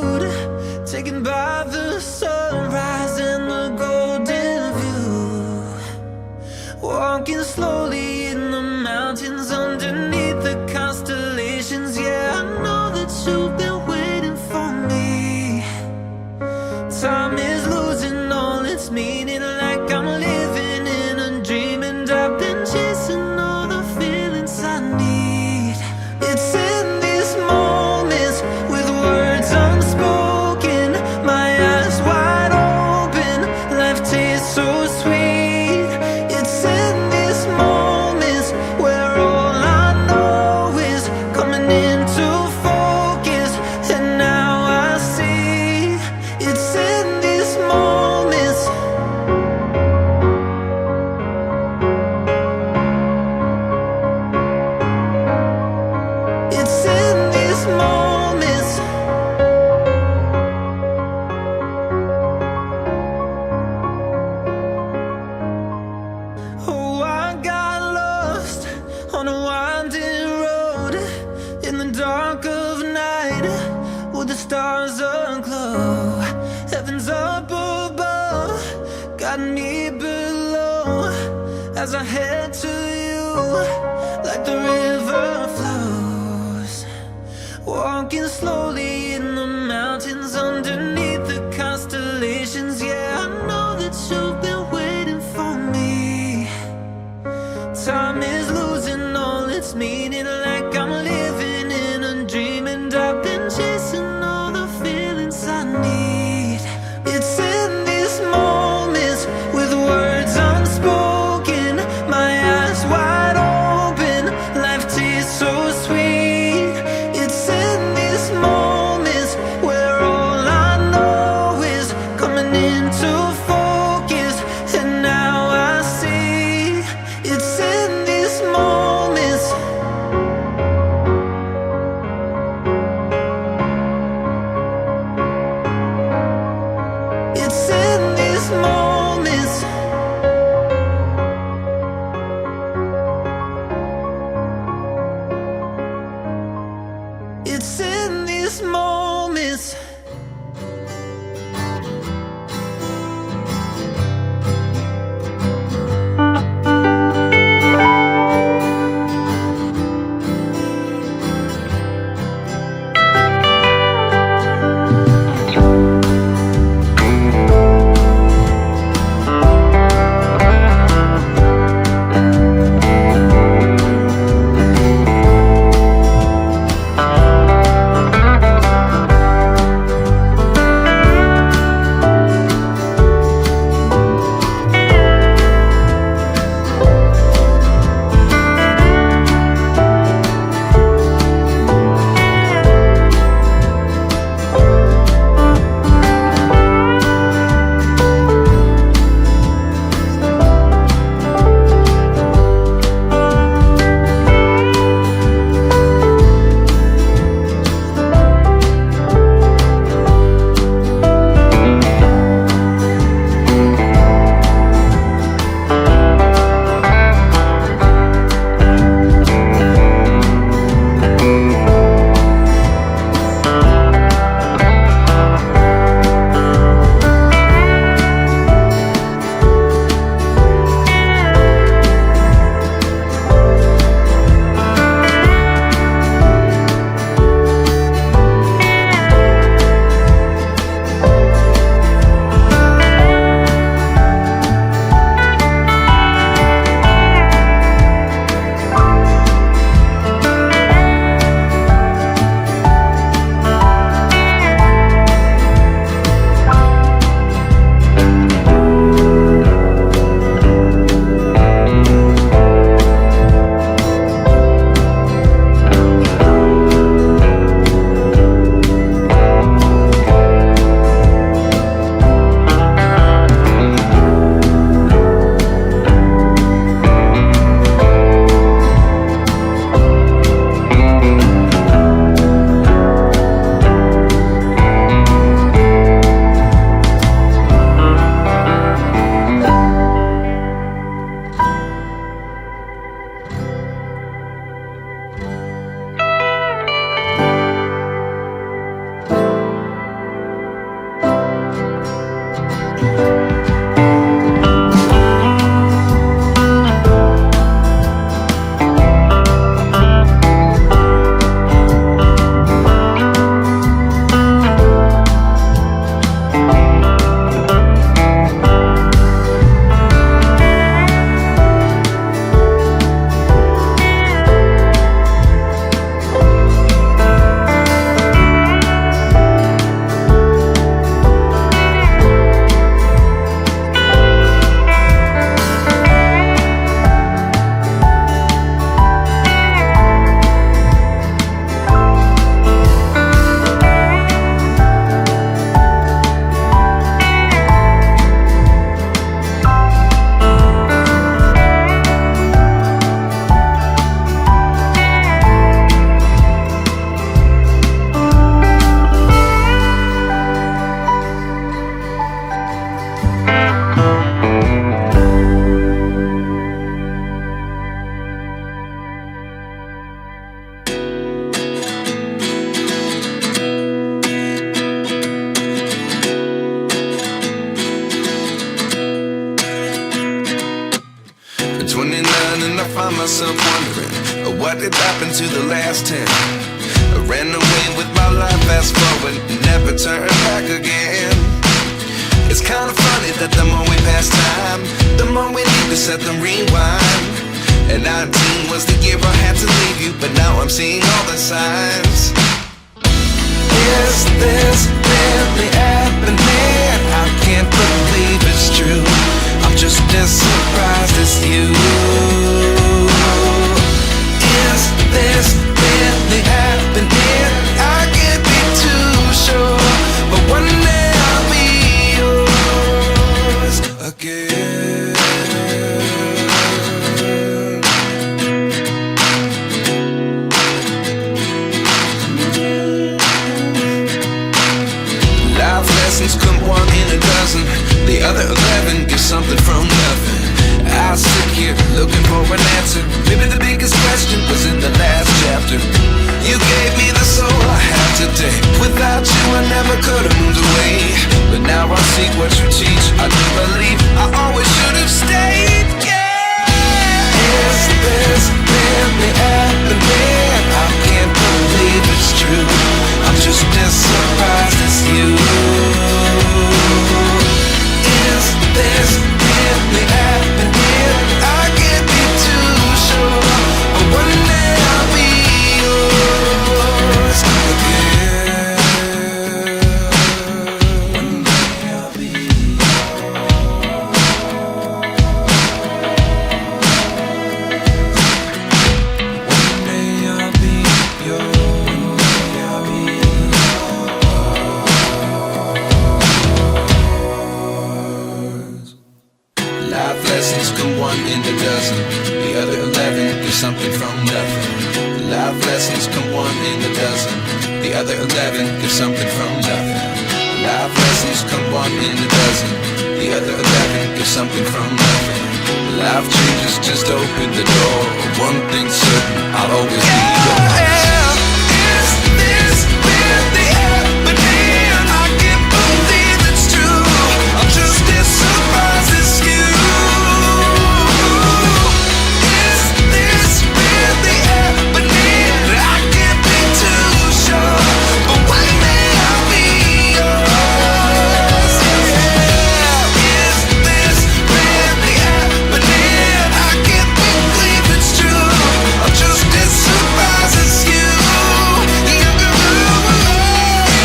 mood, taken by the sunrise and the golden view. Walking slowly in the mountains underneath the constellations. Yeah, I know that you've been waiting for me. Time is losing all its meaning, like I'm living in a dream, and I've been chasing all the feelings I need. It's in these moments with words unspoken, my eyes wide open, life tastes so sweet. It's in these moments where all I know is coming into focus, and now I see. It's in these moments. It's in these moments. Oh, I got lost on a winding road in the dark of night, with the stars aglow. Heaven's up above, got me below, as I head to you like the river flows. Walking slowly in the mountains underneath the constellations. Yeah, I know that you've been waiting for me. Time is losing all its meaning, like I'm living in a dream, and I've been chasing all the feelings I need. It's in these moments with words unspoken, my eyes wide open, what did happen to the last 10? I ran away with my life, fast forward, never turn back again. It's kinda funny that the more we pass time, the more we need to set them rewind. And 19 was the year I had to leave you, but now I'm seeing all the signs. Is this really happening? I can't believe it's true. I'm just as surprised as you. Is this really happening? I can't be too sure, but one day I'll be yours again. Life lessons come one in a dozen. The other 11 get something from nothing. I sit here looking for an answer. Maybe the biggest question was in the last chapter. You gave me the soul I have today. Without you I never could have moved away. But now I see what you teach. I do believe I always should have stayed. Yeah. Is this really happening? I can't believe it's true. I'm just as surprised as you. Is this really happening? I can't be too sure, but one day I'll be yours again. One day I'll be One day I'll be yours. Life lessons come one in a dozen. The other 11 get something from nothing. Life lessons come one in a dozen. The other 11 get something from nothing. Life lessons come one in a dozen. The other 11 get something from nothing. Life changes just open the door. One thing's certain, I'll always be yours. Is this really happening? I can't believe it's true. I'm just as surprised as you. Is this really happening? I can't be too sure, but one day I'll be yours. Yeah. Is this really happening? I can't believe it's true. I'm just as surprised as you.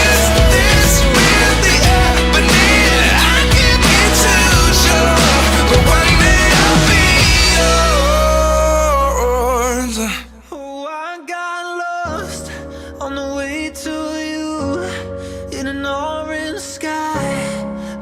Is this really happening? I can't be too sure, but one day I'll be yours. Oh, I got lost on the way to you in an orange sky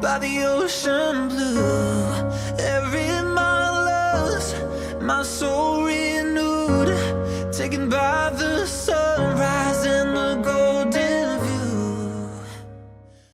by the ocean blue. Every mile lost, my soul renewed.